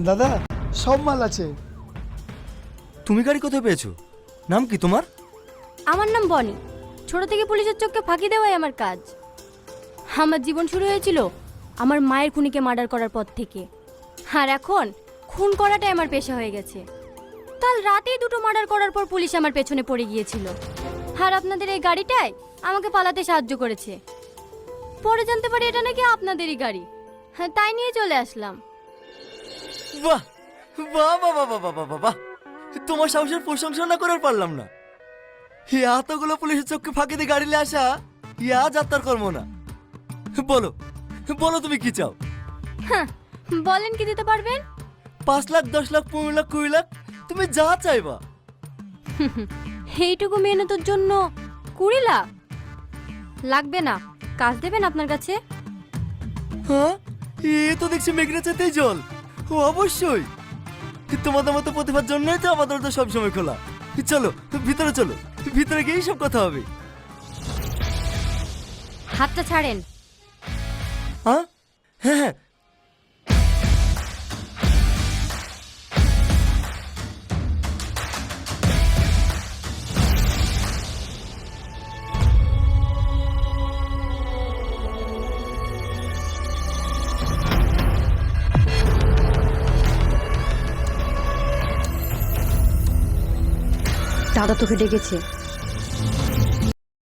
দাদা সব মাল আছে। তুমি গাড়ি কোথায় পেয়েছো? নাম কি তোমার? আমার নাম বনি। ছোট থেকে পুলিশের চোখকে ফাঁকি দেওয়াই আমার কাজ। আমার জীবন শুরু হয়েছিল আমার মায়ের খুনিকে মার্ডার করার পর থেকে, আর এখন খুন করাটাই আমার পেশা হয়ে গেছে। কাল রাতেই দুটো মার্ডার করার পর পুলিশ আমার পেছনে পড়ে গিয়েছিল, আর আপনাদের এই গাড়িটাই আমাকে পালাতে সাহায্য করেছে। পরে জানতে পারি এটা নাকি আপনাদেরই গাড়ি, হ্যাঁ তাই নিয়ে চলে আসলাম। বাহ বাহ বাহ বাহ বাহ বাহ বাহ বাহ, তোমার সাহসের প্রশংসা না করার পারলাম না। এতগুলো পুলিশের চোখকে ফাঁকি দিয়ে গাড়ি নিয়ে আসা ইয়া যাত্রার কর্ম না। বলো বলো তুমি কি চাও? হ্যাঁ বলেন, কি দিতে পারবেন? 5 লাখ, 10 লাখ, 15 লাখ, 20 লাখ, তুমি যা চাইবা। এইটুকু মেহনতের জন্য 20 লাখ লাগবে না। কাজ দেবেন আপনার কাছে? হ্যাঁ, এ তো দেখছি মেঘনা চাইতেই জল। ও অবশ্যই, তোমাদের মতো প্রতিভার জন্যই তো আমাদের তো সবসময় খোলা। চলো ভিতরে চলো, ভিতরে গিয়েই সব কথা হবে। হাতটা ছাড়েন। হ্যাঁ হ্যাঁ হ্যাঁ, দাদা তোকে ডেকেছে।